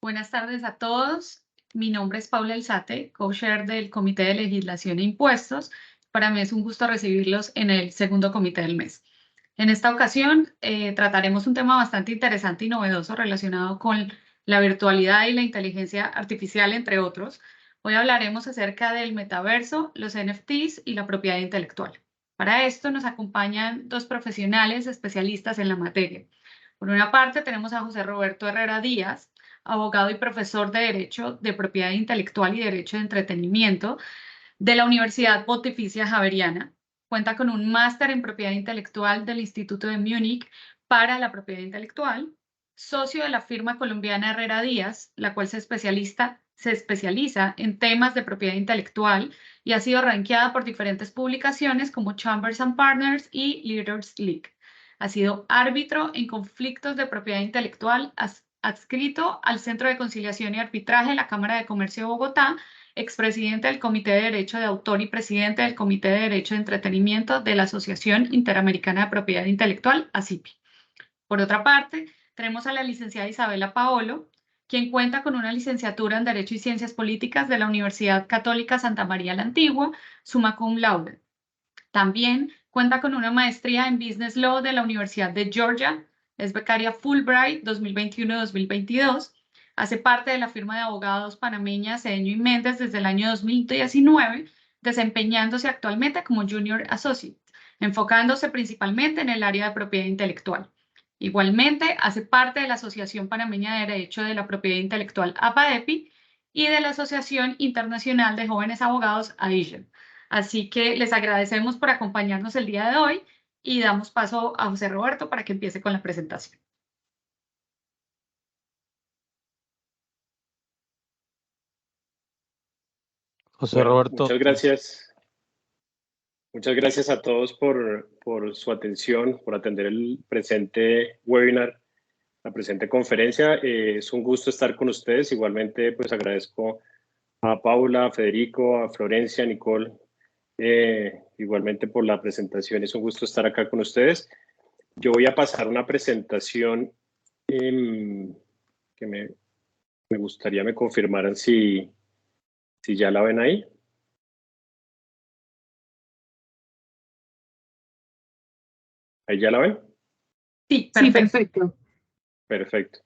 Buenas tardes a todos. Mi nombre es Paula Elzate, co-chair del Comité de Legislación e Impuestos. Para mí es un gusto recibirlos en el segundo comité del mes. En esta ocasión trataremos un tema bastante interesante y novedoso relacionado con la virtualidad y la inteligencia artificial, entre otros. Hoy hablaremos acerca del metaverso, los NFTs y la propiedad intelectual. Para esto nos acompañan dos profesionales especialistas en la materia. Por una parte tenemos a José Roberto Herrera Díaz, abogado y profesor de Derecho de Propiedad Intelectual y Derecho de Entretenimiento de la Universidad Pontificia Javeriana. Cuenta con un máster en Propiedad Intelectual del Instituto de Múnich para la Propiedad Intelectual, socio de la firma colombiana Herrera Díaz, la cual se especializa en temas de propiedad intelectual y ha sido ranqueada por diferentes publicaciones como Chambers and Partners y Leaders League. Ha sido árbitro en conflictos de propiedad intelectual adscrito al Centro de Conciliación y Arbitraje de la Cámara de Comercio de Bogotá, expresidente del Comité de Derecho de Autor y presidente del Comité de Derecho de Entretenimiento de la Asociación Interamericana de Propiedad Intelectual, ASIPI. Por otra parte, tenemos a la licenciada Isabela Paolo, quien cuenta con una licenciatura en Derecho y Ciencias Políticas de la Universidad Católica Santa María la Antigua, summa cum laude. También cuenta con una maestría en Business Law de la Universidad de Georgia, es becaria Fulbright 2021-2022, hace parte de la firma de abogados panameña Cedeño y Méndez desde el año 2019, desempeñándose actualmente como Junior Associate, enfocándose principalmente en el área de propiedad intelectual. Igualmente, hace parte de la Asociación Panameña de Derecho de la Propiedad Intelectual APADEPI y de la Asociación Internacional de Jóvenes Abogados AIJE. Así que les agradecemos por acompañarnos el día de hoy y damos paso a José Roberto para que empiece con la presentación. José Roberto. Muchas gracias. Muchas gracias a todos por su atención, por atender el presente webinar, la presente conferencia. Es un gusto estar con ustedes. Igualmente, pues agradezco a Paula, a Federico, a Florencia, a Nicole, igualmente por la presentación. Es un gusto estar acá con ustedes. Yo voy a pasar una presentación que me gustaría me confirmaran si ya la ven ahí. ¿Ahí ya la ven? Sí, perfecto. Perfecto.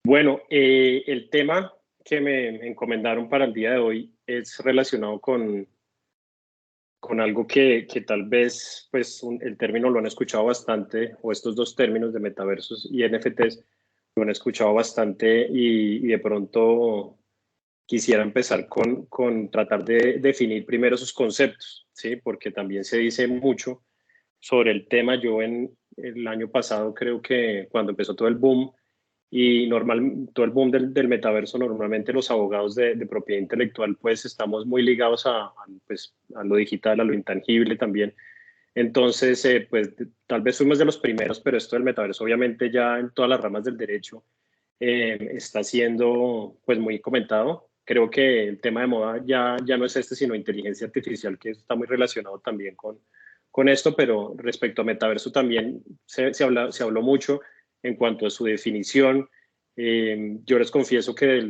Bueno, el tema que me encomendaron para el día de hoy es relacionado con algo que tal vez pues, el término lo han escuchado bastante, o estos dos términos de metaversos y NFTs lo han escuchado bastante y de pronto quisiera empezar con tratar de definir primero sus conceptos, ¿sí? Porque también se dice mucho sobre el tema. Yo en el año pasado creo que cuando empezó todo el boom y todo el boom del metaverso, normalmente los abogados de propiedad intelectual pues estamos muy ligados pues, a lo digital, a lo intangible también. Entonces, pues tal vez fuimos de los primeros, pero esto del metaverso obviamente ya en todas las ramas del derecho está siendo pues muy comentado. Creo que el tema de moda ya no es este, sino inteligencia artificial, que está muy relacionado también con esto, pero respecto a metaverso también se habló mucho en cuanto a su definición. Yo les confieso que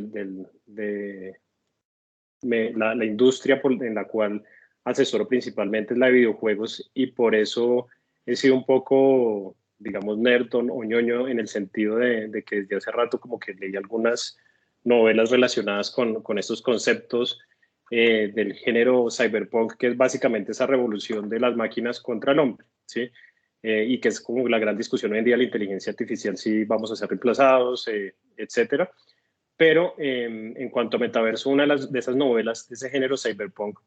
la industria en la cual asesoro principalmente es la de videojuegos y por eso he sido un poco, digamos, nerd o ñoño en el sentido de que desde hace rato como que leí algunas novelas relacionadas con estos conceptos del género cyberpunk, que es básicamente esa revolución de las máquinas contra el hombre, ¿sí? Y que es como la gran discusión hoy en día, la inteligencia artificial, si vamos a ser reemplazados, etcétera. Pero en cuanto a metaverso, una de esas novelas de ese género cyberpunk,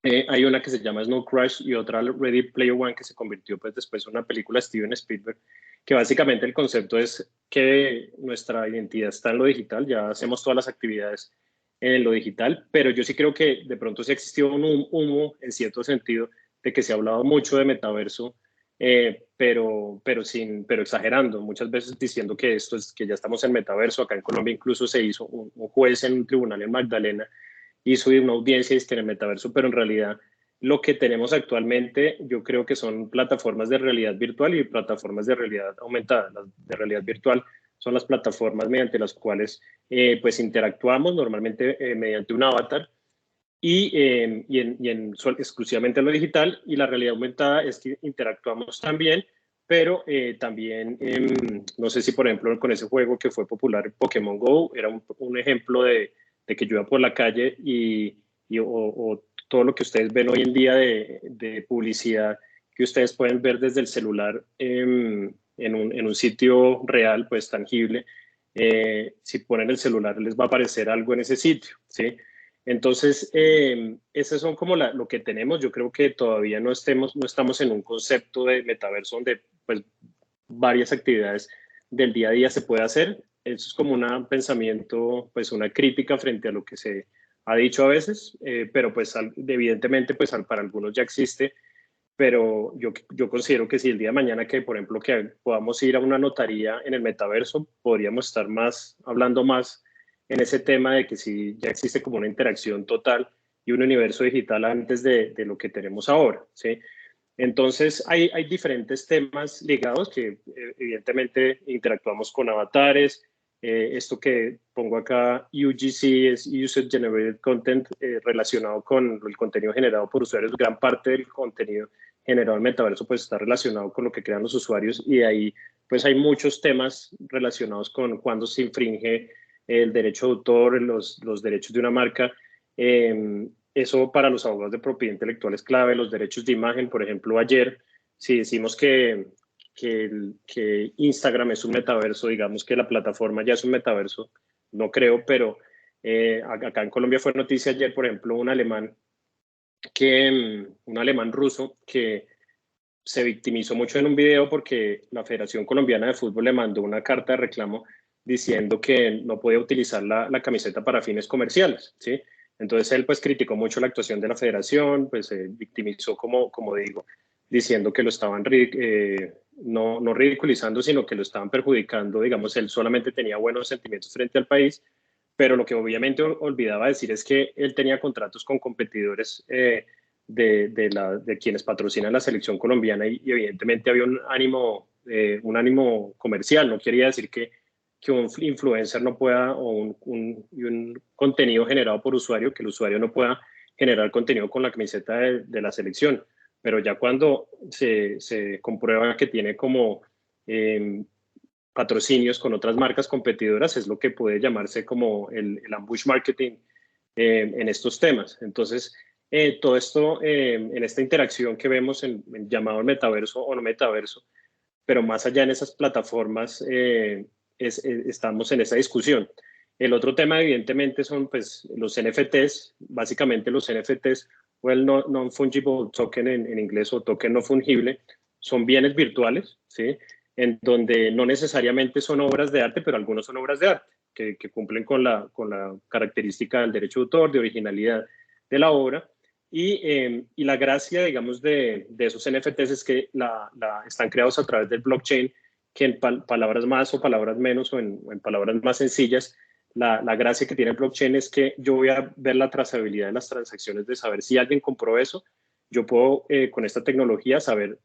hay una que se llama Snow Crash y otra Ready Player One, que se convirtió pues después en una película de Steven Spielberg, que básicamente el concepto es que nuestra identidad está en lo digital, ya hacemos todas las actividades en lo digital, pero yo sí creo que de pronto sí existió un humo en cierto sentido de que se ha hablado mucho de metaverso, pero exagerando, muchas veces diciendo que esto es que ya estamos en metaverso. Acá en Colombia incluso se hizo un juez en un tribunal en Magdalena, hizo una audiencia en el metaverso, pero en realidad lo que tenemos actualmente yo creo que son plataformas de realidad virtual y plataformas de realidad aumentada. Las de realidad virtual son las plataformas mediante las cuales pues interactuamos, normalmente mediante un avatar, exclusivamente en lo digital, y la realidad aumentada es que interactuamos también, pero también, no sé si por ejemplo con ese juego que fue popular, Pokémon Go, era un ejemplo de que yo iba por la calle o todo lo que ustedes ven hoy en día de publicidad que ustedes pueden ver desde el celular en un sitio real, pues tangible. Si ponen el celular les va a aparecer algo en ese sitio, ¿sí? Entonces, esas son como lo que tenemos. Yo creo que todavía no estamos en un concepto de metaverso donde pues varias actividades del día a día se puede hacer. Eso es como un pensamiento, pues una crítica frente a lo que se ha dicho a veces, pero pues evidentemente pues para algunos ya existe, pero yo considero que si el día de mañana que, por ejemplo, que podamos ir a una notaría en el metaverso, podríamos estar hablando más en ese tema de que si ya existe como una interacción total y un universo digital antes de lo que tenemos ahora, ¿sí? Entonces, hay diferentes temas ligados que evidentemente interactuamos con avatares. Esto que pongo acá, UGC, es User Generated Content, relacionado con el contenido generado por usuarios. Gran parte del contenido generado en metaverso pues está relacionado con lo que crean los usuarios, y de ahí pues hay muchos temas relacionados con cuándo se infringe el derecho de autor, los derechos de una marca. Eso para los abogados de propiedad intelectual es clave. Los derechos de imagen, por ejemplo, ayer, si decimos que Instagram es un metaverso, digamos que la plataforma ya es un metaverso, no creo, pero acá en Colombia fue noticia ayer, por ejemplo, un alemán ruso que se victimizó mucho en un video porque la Federación Colombiana de Fútbol le mandó una carta de reclamo diciendo que no podía utilizar la camiseta para fines comerciales, ¿sí? Entonces él pues criticó mucho la actuación de la federación, pues se victimizó, como digo, diciendo que lo estaban no ridiculizando, sino que lo estaban perjudicando. Digamos, él solamente tenía buenos sentimientos frente al país, pero lo que obviamente olvidaba decir es que él tenía contratos con competidores de quienes patrocinan la selección colombiana, y evidentemente había un ánimo comercial. No quería decir que un influencer no pueda, o un contenido generado por usuario, que el usuario no pueda generar contenido con la camiseta de la selección, pero ya cuando se comprueba que tiene como patrocinios con otras marcas competidoras, es lo que puede llamarse como el ambush marketing en estos temas. Entonces, todo esto en esta interacción que vemos en llamado metaverso o no metaverso, pero más allá en esas plataformas, estamos en esa discusión. El otro tema, evidentemente, son pues los NFTs. Básicamente los NFTs, o el non-fungible token en inglés, o token no fungible, son bienes virtuales, ¿sí? En donde no necesariamente son obras de arte, pero algunos son obras de arte que cumplen con la característica del derecho de autor, de originalidad de la obra. Y la gracia, digamos, de esos NFTs es que están creados a través del blockchain, que en palabras más o palabras menos, o en palabras más sencillas, la gracia que tiene el blockchain es que yo voy a ver la trazabilidad de las transacciones, de saber si alguien compró eso. Yo puedo, con esta tecnología, saber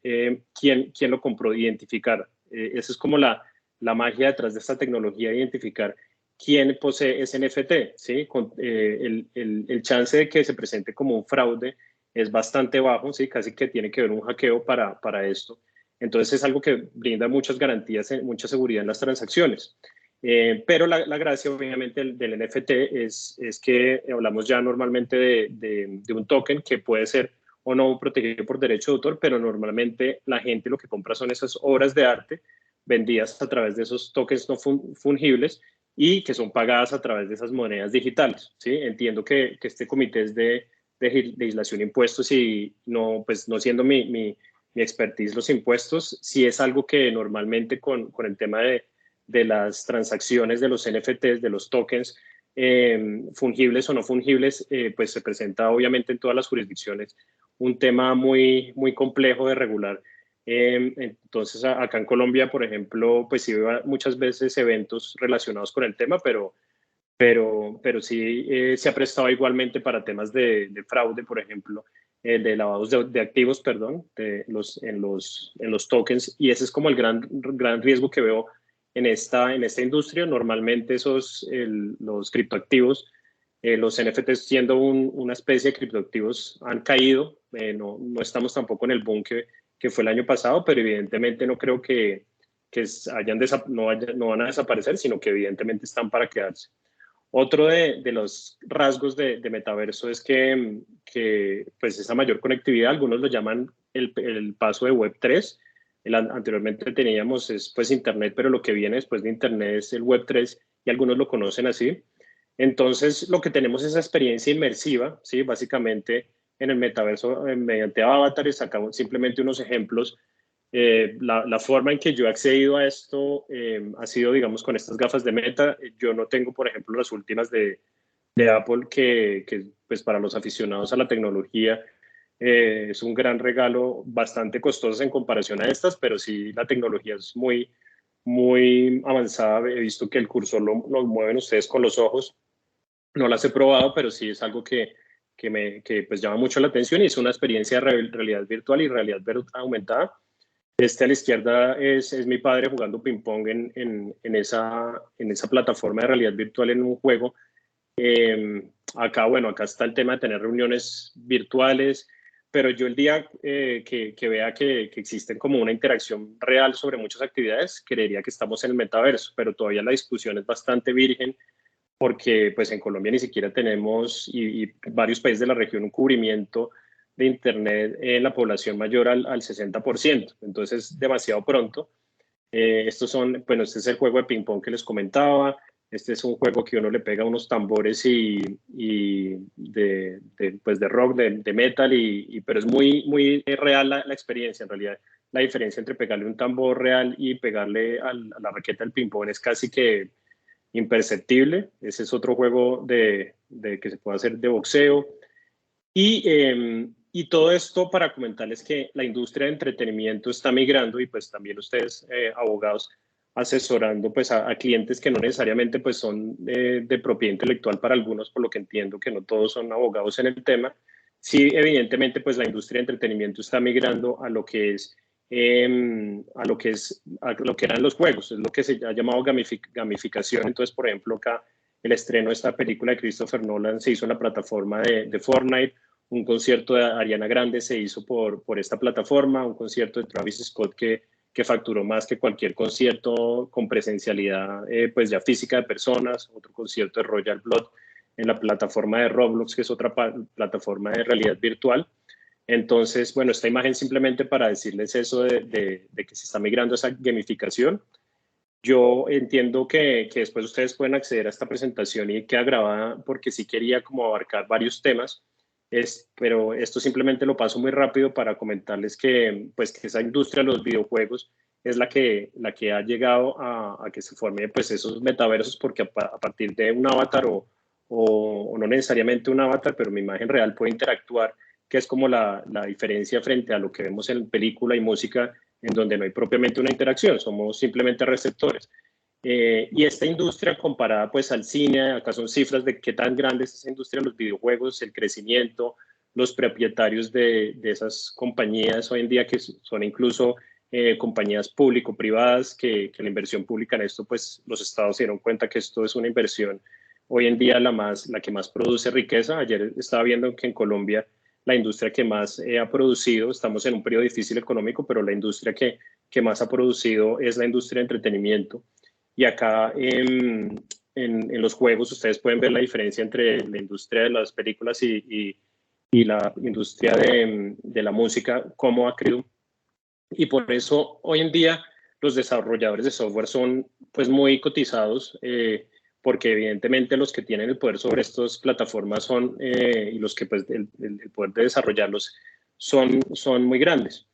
quién lo compró, identificar. Esa es como la magia detrás de esta tecnología, identificar quién posee ese NFT, ¿sí? El chance de que se presente como un fraude es bastante bajo, ¿sí? Casi que tiene que haber un hackeo para esto. Entonces es algo que brinda muchas garantías, mucha seguridad en las transacciones. Pero la gracia, obviamente, del NFT es que hablamos ya normalmente de un token que puede ser o no protegido por derecho de autor, pero normalmente la gente lo que compra son esas obras de arte vendidas a través de esos tokens no fungibles, y que son pagadas a través de esas monedas digitales, ¿sí? Entiendo que este comité es de legislación de impuestos, y no siendo mi expertise los impuestos, sí es algo que normalmente con el tema de las transacciones de los NFTs, de los tokens, fungibles o no fungibles, pues se presenta obviamente en todas las jurisdicciones un tema muy, muy complejo de regular. Entonces, acá en Colombia, por ejemplo, pues sí veo muchas veces eventos relacionados con el tema, pero sí se ha prestado igualmente para temas de fraude, por ejemplo, de lavados de activos, perdón, en los tokens, y ese es como el gran riesgo que veo en esta industria. Normalmente los criptoactivos, los NFTs siendo una especie de criptoactivos han caído. No estamos tampoco en el boom que fue el año pasado, pero evidentemente no creo que no van a desaparecer, sino que evidentemente están para quedarse. Otro de los rasgos de metaverso es que pues esa mayor conectividad, algunos lo llaman el paso de Web3. Anteriormente teníamos pues Internet, pero lo que viene después de Internet es el Web3 y algunos lo conocen así. Entonces, lo que tenemos es esa experiencia inmersiva, ¿sí? Básicamente en el metaverso, mediante avatares, sacamos simplemente unos ejemplos. La forma en que yo he accedido a esto ha sido, digamos, con estas gafas de Meta. Yo no tengo, por ejemplo, las últimas de Apple, que pues para los aficionados a la tecnología es un gran regalo, bastante costoso en comparación a estas, pero sí la tecnología es muy, muy avanzada. He visto que el cursor lo mueven ustedes con los ojos. No las he probado, pero sí es algo que pues llama mucho la atención y es una experiencia de realidad virtual y realidad aumentada. A la izquierda es mi padre jugando ping-pong en esa plataforma de realidad virtual en un juego. Acá está el tema de tener reuniones virtuales, pero yo el día que vea que existen como una interacción real sobre muchas actividades, creería que estamos en el metaverso, pero todavía la discusión es bastante virgen porque pues en Colombia ni siquiera tenemos y varios países de la región un cubrimiento de Internet en la población mayor al 60%. Entonces es demasiado pronto. Este es el juego de ping pong que les comentaba. Este es un juego que uno le pega unos tambores pues de rock, de metal, pero es muy, muy real la experiencia. En realidad, la diferencia entre pegarle un tambor real y pegarle a la raqueta del ping pong es casi que imperceptible. Ese es otro juego que se puede hacer de boxeo. Y todo esto para comentarles que la industria de entretenimiento está migrando y pues también ustedes, abogados, asesorando pues a clientes que no necesariamente pues son de propiedad intelectual para algunos, por lo que entiendo que no todos son abogados en el tema. Sí, evidentemente pues la industria de entretenimiento está migrando a lo que eran los juegos, es lo que se ha llamado gamificación. Entonces, por ejemplo, acá el estreno de esta película de Christopher Nolan se hizo en la plataforma de Fortnite. Un concierto de Ariana Grande se hizo por esta plataforma, un concierto de Travis Scott que facturó más que cualquier concierto con presencialidad pues ya física de personas, otro concierto de Royal Blood en la plataforma de Roblox, que es otra plataforma de realidad virtual. Entonces, bueno, esta imagen simplemente para decirles eso de que se está migrando a esa gamificación. Yo entiendo que después ustedes pueden acceder a esta presentación y queda grabada porque sí quería como abarcar varios temas, pero esto simplemente lo paso muy rápido para comentarles pues, que esa industria de los videojuegos es la que ha llegado a que se formen pues, esos metaversos, porque a partir de un avatar o no necesariamente un avatar, pero mi imagen real puede interactuar, que es como la diferencia frente a lo que vemos en película y música, en donde no hay propiamente una interacción, somos simplemente receptores. Y esta industria comparada pues al cine, acá son cifras de qué tan grande es esa industria de los videojuegos, el crecimiento, los propietarios de esas compañías hoy en día que son incluso compañías público-privadas, que la inversión pública en esto, pues los estados se dieron cuenta que esto es una inversión hoy en día la que más produce riqueza. Ayer estaba viendo que en Colombia la industria que más ha producido, estamos en un periodo difícil económico, pero la industria que más ha producido es la industria de entretenimiento. Y acá en los juegos ustedes pueden ver la diferencia entre la industria de las películas y la industria de la música, cómo ha crecido. Y por eso hoy en día los desarrolladores de software son pues muy cotizados, porque evidentemente los que tienen el poder sobre estas plataformas y los que pues el poder de desarrollarlos son muy grandes.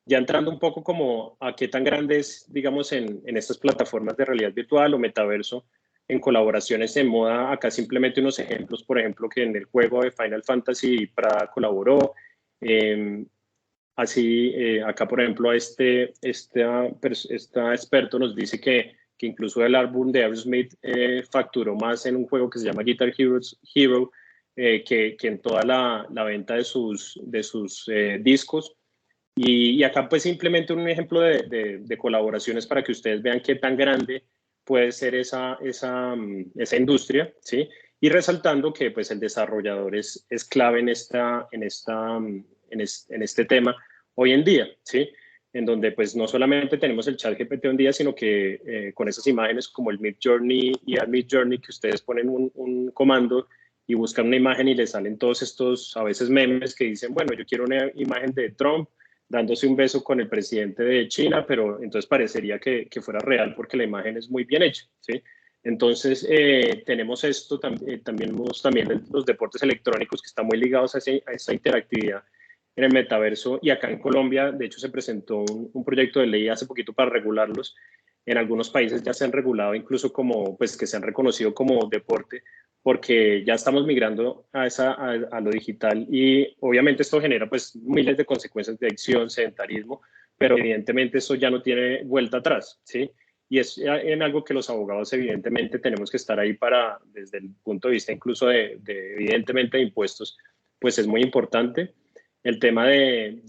Ya entrando un poco como a qué tan grandes, digamos, en estas plataformas de realidad virtual o metaverso, en colaboraciones en moda, acá simplemente unos ejemplos, por ejemplo, que en el juego de Final Fantasy Prada colaboró. Acá, por ejemplo, este experto nos dice que incluso el álbum de Aerosmith facturó más en un juego que se llama Guitar Hero que en toda la venta de sus discos. Y acá pues simplemente un ejemplo de colaboraciones para que ustedes vean qué tan grande puede ser esa industria, ¿sí? Y resaltando que pues el desarrollador es clave en este tema hoy en día, ¿sí? En donde pues no solamente tenemos el ChatGPT hoy en día, sino que con esas imágenes como el Midjourney y el Midjourney, que ustedes ponen un comando y buscan una imagen y les salen todos estos a veces memes que dicen, bueno, yo quiero una imagen de Trump dándose un beso con el presidente de China, pero entonces parecería que fuera real porque la imagen es muy bien hecha, ¿sí? Entonces, tenemos esto, también tenemos también los deportes electrónicos que están muy ligados a esa interactividad en el metaverso, y acá en Colombia, de hecho, se presentó un proyecto de ley hace poquito para regularlos. En algunos países ya se han regulado incluso como, pues que se han reconocido como deporte, porque ya estamos migrando a lo digital, y obviamente esto genera pues miles de consecuencias de adicción, sedentarismo, pero evidentemente eso ya no tiene vuelta atrás, ¿sí? Y es en algo que los abogados evidentemente tenemos que estar ahí para, desde el punto de vista incluso evidentemente de impuestos, pues es muy importante. El tema de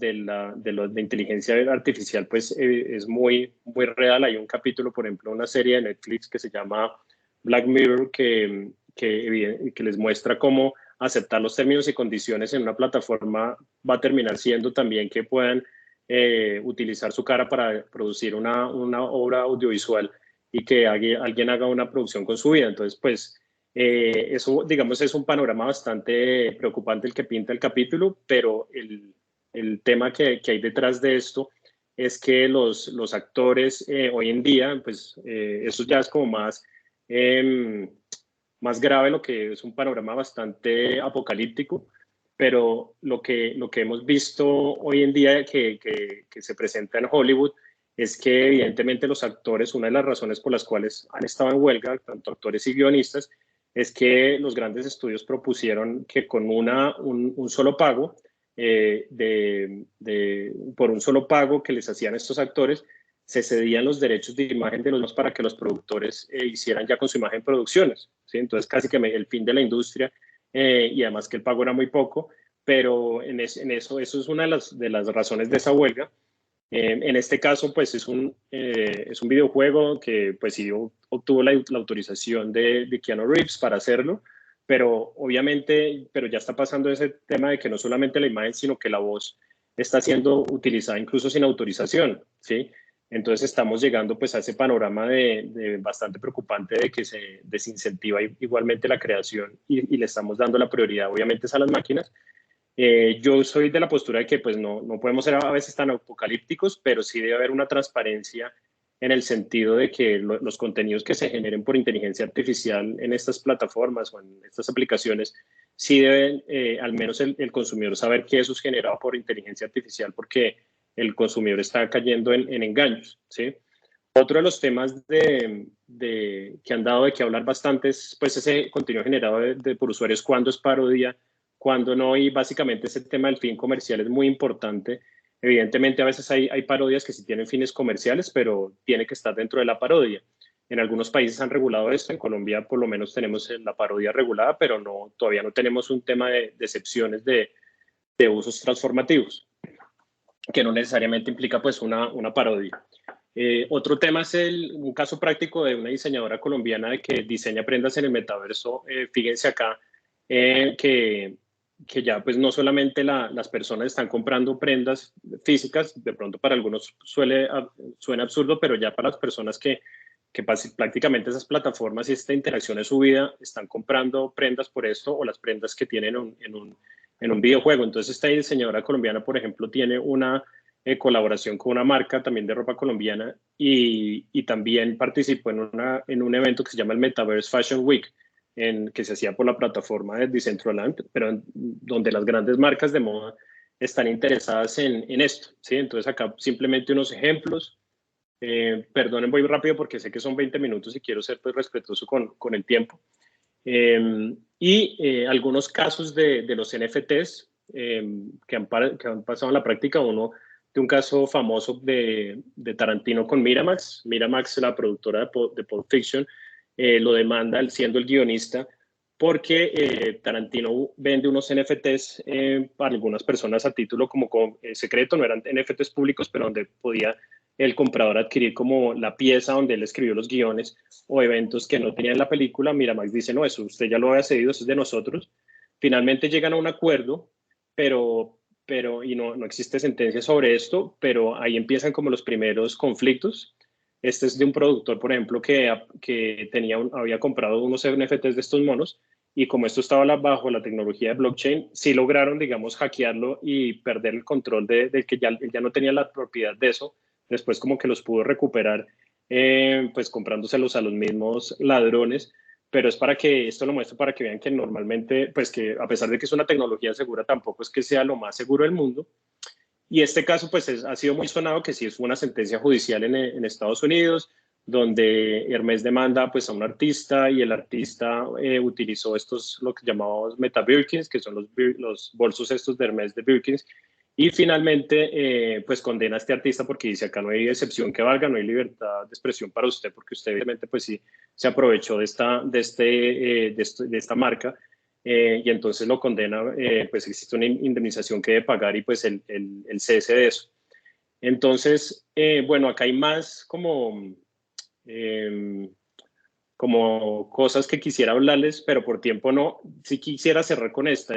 inteligencia artificial pues es muy real. Hay un capítulo, por ejemplo, una serie de Netflix que se llama Black Mirror, que les muestra cómo aceptar los términos y condiciones en una plataforma va a terminar siendo también que puedan utilizar su cara para producir una obra audiovisual y que alguien haga una producción con su vida. Entonces, pues, eso, digamos, es un panorama bastante preocupante el que pinta el capítulo, pero el tema que hay detrás de esto es que los actores hoy en día, pues, eso ya es como más grave, lo que es un panorama bastante apocalíptico, pero lo que hemos visto hoy en día que se presenta en Hollywood es que evidentemente los actores, una de las razones por las cuales han estado en huelga, tanto actores y guionistas, es que los grandes estudios propusieron que con un solo pago, por un solo pago que les hacían estos actores, se cedían los derechos de imagen de los demás para que los productores hicieran ya con su imagen producciones, ¿sí? Entonces casi que el fin de la industria, y además que el pago era muy poco, pero eso es una de las razones de esa huelga. En este caso, pues es un videojuego que pues sí obtuvo la autorización de Keanu Reeves para hacerlo, pero obviamente, pero ya está pasando ese tema de que no solamente la imagen, sino que la voz está siendo utilizada incluso sin autorización, ¿sí? Entonces estamos llegando pues a ese panorama de bastante preocupante de que se desincentiva igualmente la creación, y le estamos dando la prioridad obviamente a las máquinas. Yo soy de la postura de que pues no podemos ser a veces tan apocalípticos, pero sí debe haber una transparencia en el sentido de que los contenidos que se generen por inteligencia artificial en estas plataformas o en estas aplicaciones, sí deben al menos el consumidor saber que eso es generado por inteligencia artificial, porque el consumidor está cayendo en engaños, ¿sí? Otro de los temas que han dado de que hablar bastante es pues ese contenido generado por usuarios, cuando es parodia, cuando no, y básicamente ese tema del fin comercial es muy importante. Evidentemente a veces hay parodias que sí tienen fines comerciales, pero tiene que estar dentro de la parodia. En algunos países han regulado esto, en Colombia por lo menos tenemos la parodia regulada, pero todavía no tenemos un tema de excepciones de usos transformativos, que no necesariamente implica pues una parodia. Otro tema es un caso práctico de una diseñadora colombiana que diseña prendas en el metaverso. Fíjense acá que ya pues no solamente las personas están comprando prendas físicas, de pronto para algunos suena absurdo, pero ya para las personas que prácticamente esas plataformas y esta interacción es su vida, están comprando prendas por esto, o las prendas que tienen en un videojuego. Entonces esta diseñadora colombiana, por ejemplo, tiene una colaboración con una marca también de ropa colombiana, y también participó en un evento que se llama el Metaverse Fashion Week, que se hacía por la plataforma de Decentraland, pero donde las grandes marcas de moda están interesadas en esto, ¿sí? Entonces acá simplemente unos ejemplos. Perdonen, voy rápido porque sé que son 20 minutos y quiero ser pues respetuoso con el tiempo. Algunos casos de los NFTs que han pasado en la práctica. Uno de un caso famoso de Tarantino con Miramax. Miramax, la productora de Pulp Fiction, lo demanda siendo el guionista porque Tarantino vende unos NFTs para algunas personas a título como secreto, no eran NFTs públicos, pero donde podía el comprador adquirir como la pieza donde él escribió los guiones o eventos que no tenía en la película. Miramax dice, no, eso usted ya lo había cedido, eso es de nosotros. Finalmente llegan a un acuerdo, y no existe sentencia sobre esto, pero ahí empiezan como los primeros conflictos. Este es de un productor, por ejemplo, que había comprado unos NFTs de estos monos, y como esto estaba bajo la tecnología de blockchain, sí lograron, digamos, hackearlo y perder el control de que ya no tenía la propiedad de eso. Después como que los pudo recuperar, pues comprándoselos a los mismos ladrones. Pero es para que esto lo muestre, para que vean que normalmente, pues que a pesar de que es una tecnología segura, tampoco es que sea lo más seguro del mundo. Y este caso, pues ha sido muy sonado, que sí fue una sentencia judicial en Estados Unidos, donde Hermès demanda pues a un artista, y el artista utilizó estos, lo que llamamos Meta Birkins, que son los bolsos estos de Hermès de Birkins, y finalmente pues condena a este artista porque dice, acá no hay excepción que valga, no hay libertad de expresión para usted, porque usted evidentemente pues sí se aprovechó de esta marca. Y entonces lo condena, pues existe una indemnización que debe pagar, y pues el cese de eso. Entonces, bueno, acá hay más como cosas que quisiera hablarles, pero por tiempo no. Sí quisiera cerrar con esta.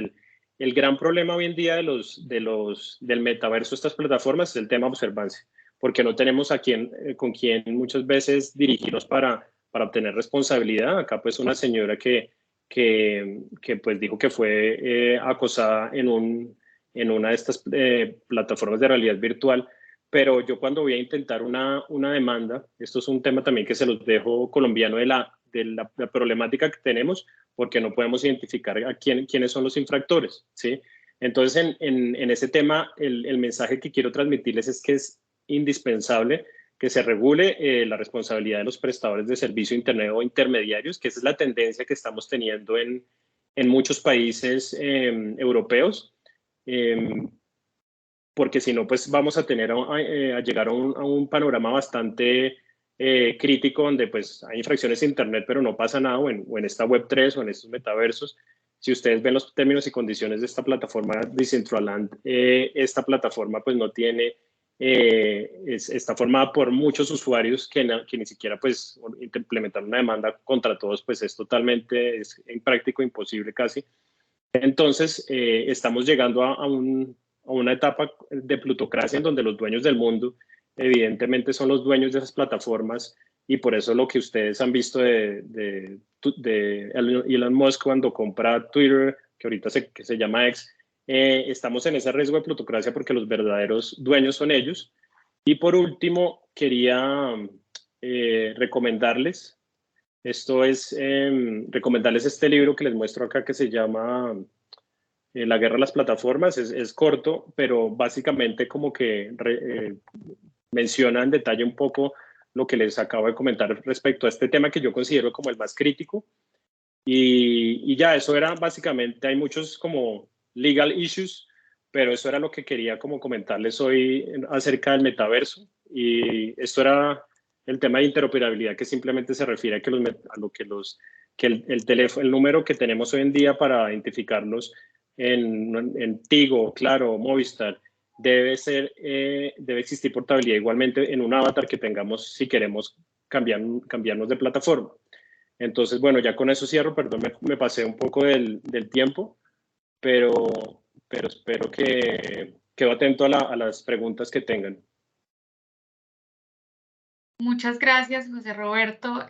El gran problema hoy en día del metaverso, estas plataformas, es el tema observancia, porque no tenemos con quien muchas veces dirigirnos para obtener responsabilidad. Acá pues una señora que pues dijo que fue acosada en una de estas plataformas de realidad virtual. Pero yo cuando voy a intentar una demanda, esto es un tema también que se los dejo colombiano de la problemática que tenemos, porque no podemos identificar a quiénes son los infractores, ¿sí? Entonces, en ese tema, el mensaje que quiero transmitirles es que es indispensable que se regule la responsabilidad de los prestadores de servicio Internet o intermediarios, que esa es la tendencia que estamos teniendo en muchos países europeos. Porque si no, pues vamos a llegar a un panorama bastante crítico, donde pues hay infracciones en Internet, pero no pasa nada, o en esta Web3 o en estos metaversos. Si ustedes ven los términos y condiciones de esta plataforma Decentraland, esta plataforma pues no tiene, está formada por muchos usuarios que ni siquiera pues implementar una demanda contra todos, pues es totalmente, es impráctico, imposible casi. Entonces, estamos llegando a una etapa de plutocracia en donde los dueños del mundo evidentemente son los dueños de esas plataformas, y por eso lo que ustedes han visto de Elon Musk cuando compra Twitter, que ahorita que se llama X, estamos en ese riesgo de plutocracia porque los verdaderos dueños son ellos. Y por último, quería recomendarles este libro que les muestro acá, que se llama La guerra de las plataformas. Es corto, pero básicamente como que menciona en detalle un poco lo que les acabo de comentar respecto a este tema, que yo considero como el más crítico. Y ya, eso era básicamente, hay muchos como legal issues, pero eso era lo que quería como comentarles hoy acerca del metaverso. Y esto era el tema de interoperabilidad, que simplemente se refiere a que el número que tenemos hoy en día para identificarnos en Tigo, Claro, Movistar, debe existir portabilidad igualmente en un avatar que tengamos si queremos cambiarnos de plataforma. Entonces, bueno, ya con eso cierro. Perdón, me pasé un poco del tiempo, pero espero que quedo atento a las preguntas que tengan. Muchas gracias, José Roberto.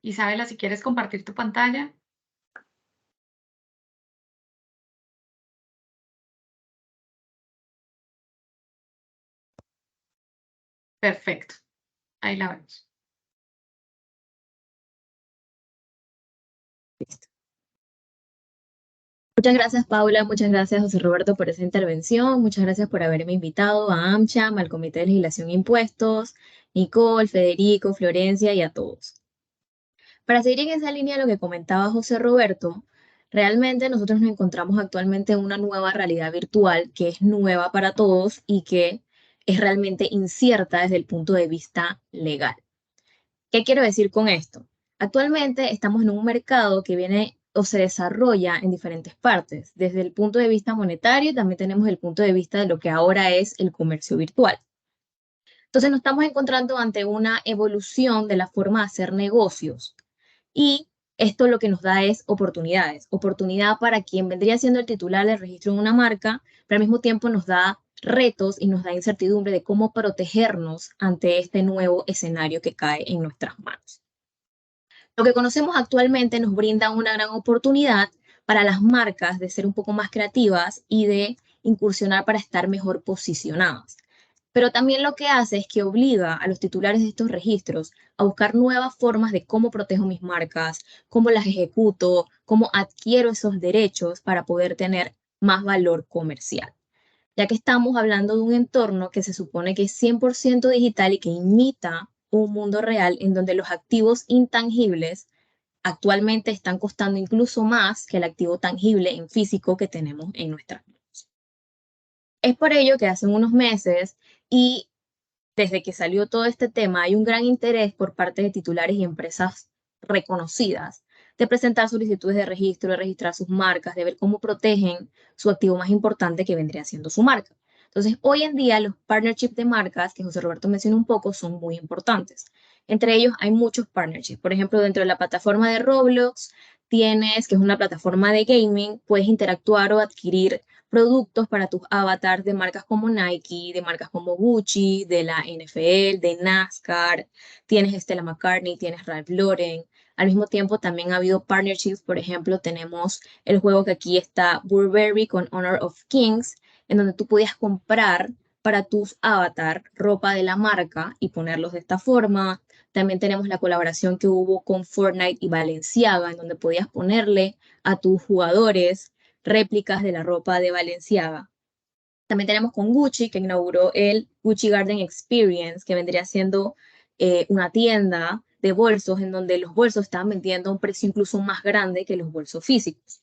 Isabela, si quieres compartir tu pantalla. Perfecto. Ahí la vemos. Muchas gracias, Paula. Muchas gracias, José Roberto, por esa intervención. Muchas gracias por haberme invitado a AmCham, al Comité de Legislación e Impuestos, Nicole, Federico, Florencia y a todos. Para seguir en esa línea de lo que comentaba José Roberto, realmente nosotros nos encontramos actualmente en una nueva realidad virtual que es nueva para todos y que es realmente incierta desde el punto de vista legal. ¿Qué quiero decir con esto? Actualmente estamos en un mercado que viene o se desarrolla en diferentes partes. Desde el punto de vista monetario, también tenemos el punto de vista de lo que ahora es el comercio virtual. Entonces nos estamos encontrando ante una evolución de la forma de hacer negocios y esto lo que nos da es oportunidades. Oportunidad para quien vendría siendo el titular del registro de una marca, pero al mismo tiempo nos da retos y nos da incertidumbre de cómo protegernos ante este nuevo escenario que cae en nuestras manos. Lo que conocemos actualmente nos brinda una gran oportunidad para las marcas de ser un poco más creativas y de incursionar para estar mejor posicionadas. Pero también lo que hace es que obliga a los titulares de estos registros a buscar nuevas formas de cómo protejo mis marcas, cómo las ejecuto, cómo adquiero esos derechos para poder tener más valor comercial. Ya que estamos hablando de un entorno que se supone que es 100% digital y que imita un mundo real en donde los activos intangibles actualmente están costando incluso más que el activo tangible en físico que tenemos en nuestras manos. Es por ello que hace unos meses y desde que salió todo este tema hay un gran interés por parte de titulares y empresas reconocidas de presentar solicitudes de registro, de registrar sus marcas, de ver cómo protegen su activo más importante que vendría siendo su marca. Entonces, hoy en día los partnerships de marcas, que José Roberto mencionó un poco, son muy importantes. Entre ellos hay muchos partnerships. Por ejemplo, dentro de la plataforma de Roblox, tienes, que es una plataforma de gaming, puedes interactuar o adquirir productos para tus avatars de marcas como Nike, de marcas como Gucci, de la NFL, de NASCAR, tienes Stella McCartney, tienes Ralph Lauren. Al mismo tiempo también ha habido partnerships, por ejemplo, tenemos el juego que aquí está, Burberry con Honor of Kings, en donde tú podías comprar para tus avatar ropa de la marca y ponerlos de esta forma. También tenemos la colaboración que hubo con Fortnite y Balenciaga, en donde podías ponerle a tus jugadores réplicas de la ropa de Balenciaga. También tenemos con Gucci, que inauguró el Gucci Garden Experience, que vendría siendo una tienda de bolsos en donde los bolsos estaban vendiendo a un precio incluso más grande que los bolsos físicos.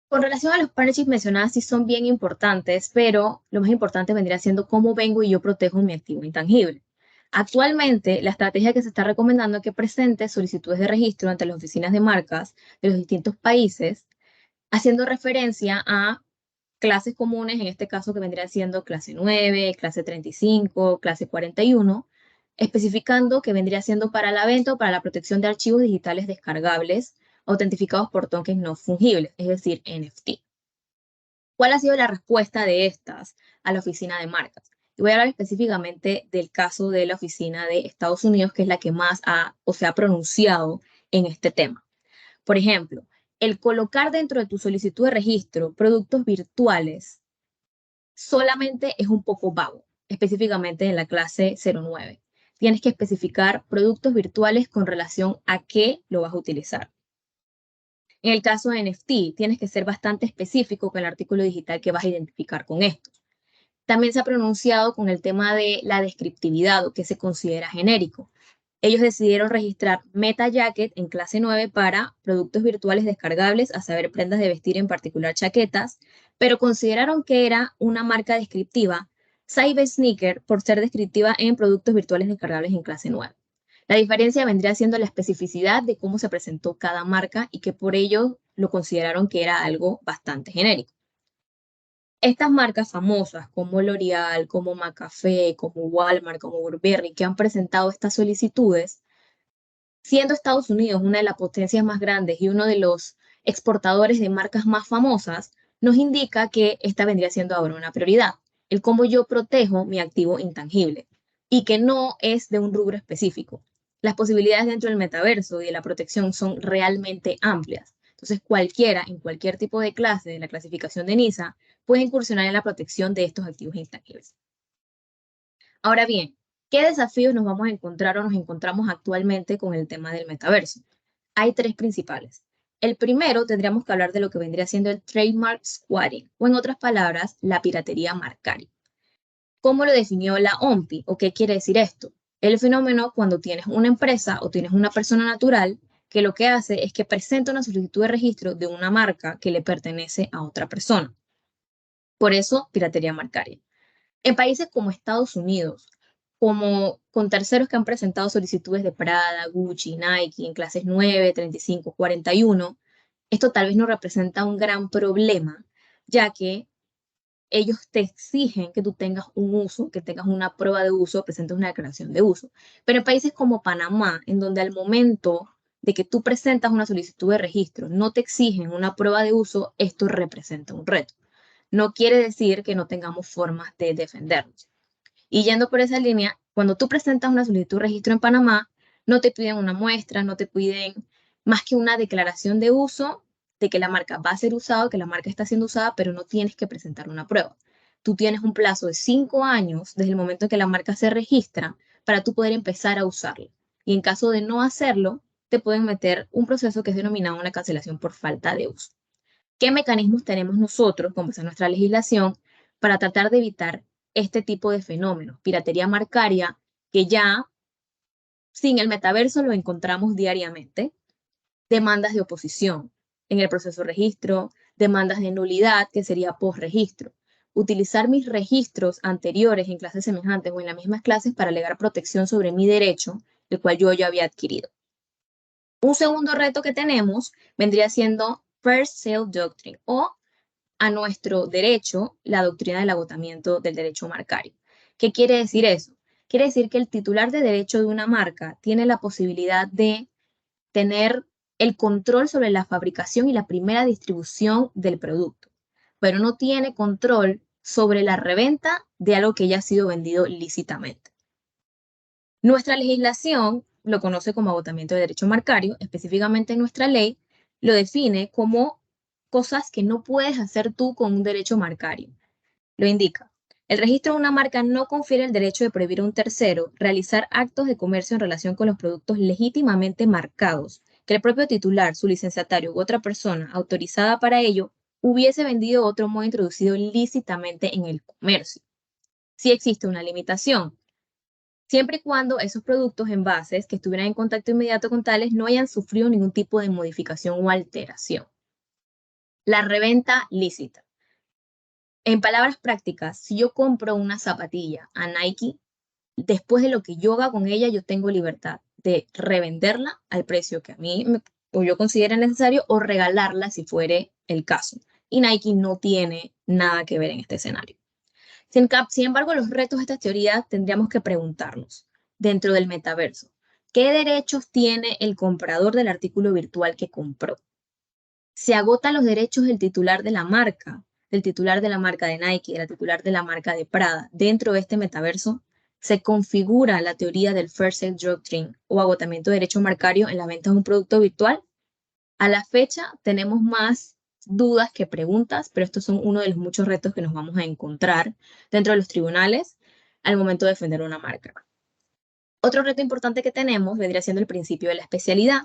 Con relación a los partnerships mencionados, sí son bien importantes, pero lo más importante vendría siendo cómo vengo y yo protejo mi activo intangible. Actualmente, la estrategia que se está recomendando es que presente solicitudes de registro ante las oficinas de marcas de los distintos países, haciendo referencia a clases comunes, en este caso que vendría siendo clase 9, clase 35, clase 41, especificando que vendría siendo para la venta o para la protección de archivos digitales descargables autentificados por tokens no fungibles, es decir, NFT. ¿Cuál ha sido la respuesta de estas a la oficina de marcas? Y voy a hablar específicamente del caso de la oficina de Estados Unidos, que es la que más se ha pronunciado en este tema. Por ejemplo, el colocar dentro de tu solicitud de registro productos virtuales solamente es un poco vago, específicamente en la clase 09. Tienes que especificar productos virtuales con relación a qué lo vas a utilizar. En el caso de NFT, tienes que ser bastante específico con el artículo digital que vas a identificar con esto. También se ha pronunciado con el tema de la descriptividad o que se considera genérico. Ellos decidieron registrar Meta Jacket en clase 9 para productos virtuales descargables, a saber, prendas de vestir, en particular chaquetas, pero consideraron que era una marca descriptiva, Cyber Sneaker, por ser descriptiva en productos virtuales descargables en clase 9. La diferencia vendría siendo la especificidad de cómo se presentó cada marca y que por ello lo consideraron que era algo bastante genérico. Estas marcas famosas como L'Oreal, como McAfee, como Walmart, como Burberry, que han presentado estas solicitudes, siendo Estados Unidos una de las potencias más grandes y uno de los exportadores de marcas más famosas, nos indica que esta vendría siendo ahora una prioridad, el cómo yo protejo mi activo intangible y que no es de un rubro específico. Las posibilidades dentro del metaverso y de la protección son realmente amplias. Entonces, cualquiera, en cualquier tipo de clase de la clasificación de NISA, puede incursionar en la protección de estos activos intangibles. Ahora bien, ¿qué desafíos nos vamos a encontrar o nos encontramos actualmente con el tema del metaverso? Hay tres principales. El primero, tendríamos que hablar de lo que vendría siendo el trademark squatting, o en otras palabras, la piratería marcaria. ¿Cómo lo definió la OMPI o qué quiere decir esto? El fenómeno cuando tienes una empresa o tienes una persona natural que lo que hace es que presenta una solicitud de registro de una marca que le pertenece a otra persona. Por eso, piratería marcaria. En países como Estados Unidos, como con terceros que han presentado solicitudes de Prada, Gucci, Nike en clases 9, 35, 41, esto tal vez no representa un gran problema, ya que ellos te exigen que tú tengas un uso, que tengas una prueba de uso, presentes una declaración de uso. Pero en países como Panamá, en donde al momento de que tú presentas una solicitud de registro no te exigen una prueba de uso, esto representa un reto. No quiere decir que no tengamos formas de defendernos. Y yendo por esa línea, cuando tú presentas una solicitud de registro en Panamá, no te piden una muestra, no te piden más que una declaración de uso de que la marca va a ser usada, que la marca está siendo usada, pero no tienes que presentar una prueba. Tú tienes un plazo de 5 años desde el momento en que la marca se registra para tú poder empezar a usarla. Y en caso de no hacerlo, te pueden meter un proceso que es denominado una cancelación por falta de uso. ¿Qué mecanismos tenemos nosotros, como es nuestra legislación, para tratar de evitar este tipo de fenómenos? Piratería marcaria, que ya sin el metaverso lo encontramos diariamente. Demandas de oposición en el proceso de registro, demandas de nulidad, que sería post-registro. Utilizar mis registros anteriores en clases semejantes o en las mismas clases para alegar protección sobre mi derecho, el cual yo ya había adquirido. Un segundo reto que tenemos vendría siendo First Sale Doctrine, o a nuestro derecho, la doctrina del agotamiento del derecho marcario. ¿Qué quiere decir eso? Quiere decir que el titular de derecho de una marca tiene la posibilidad de tener el control sobre la fabricación y la primera distribución del producto, pero no tiene control sobre la reventa de algo que ya ha sido vendido lícitamente. Nuestra legislación lo conoce como agotamiento de derecho marcario, específicamente en nuestra ley lo define como cosas que no puedes hacer tú con un derecho marcario. Lo indica. El registro de una marca no confiere el derecho de prohibir a un tercero realizar actos de comercio en relación con los productos legítimamente marcados, que el propio titular, su licenciatario u otra persona autorizada para ello hubiese vendido de otro modo introducido lícitamente en el comercio. Sí existe una limitación, siempre y cuando esos productos envases que estuvieran en contacto inmediato con tales no hayan sufrido ningún tipo de modificación o alteración. La reventa lícita. En palabras prácticas, si yo compro una zapatilla a Nike, después de lo que yo haga con ella, yo tengo libertad de revenderla al precio que a mí o yo considere necesario, o regalarla si fuere el caso. Y Nike no tiene nada que ver en este escenario. Sin embargo, los retos de esta teoría tendríamos que preguntarnos, dentro del metaverso, ¿qué derechos tiene el comprador del artículo virtual que compró? ¿Se agotan los derechos del titular de la marca, del titular de la marca de Nike, del titular de la marca de Prada dentro de este metaverso? ¿Se configura la teoría del First Sale Doctrine o agotamiento de derecho marcario en la venta de un producto virtual? A la fecha tenemos más dudas que preguntas, pero estos son uno de los muchos retos que nos vamos a encontrar dentro de los tribunales al momento de defender una marca. Otro reto importante que tenemos vendría siendo el principio de la especialidad.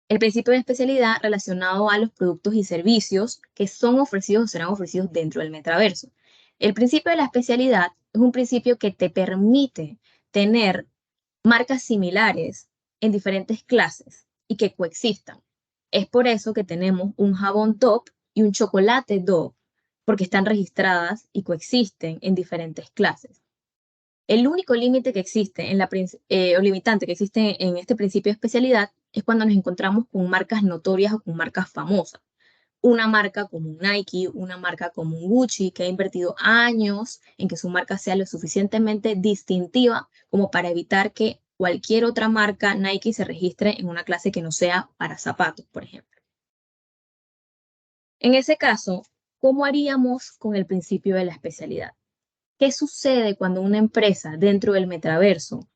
El principio de especialidad relacionado a los productos y servicios que son ofrecidos o serán ofrecidos dentro del metaverso. El principio de la especialidad es un principio que te permite tener marcas similares en diferentes clases y que coexistan. Es por eso que tenemos un jabón Dove y un chocolate Dove, porque están registradas y coexisten en diferentes clases. El único límite que existe o limitante que existe en este principio de especialidad es cuando nos encontramos con marcas notorias o con marcas famosas. Una marca como un Nike, una marca como un Gucci, que ha invertido años en que su marca sea lo suficientemente distintiva como para evitar que cualquier otra marca Nike se registre en una clase que no sea para zapatos, por ejemplo. En ese caso, ¿cómo haríamos con el principio de la especialidad? ¿Qué sucede cuando una empresa dentro del metaverso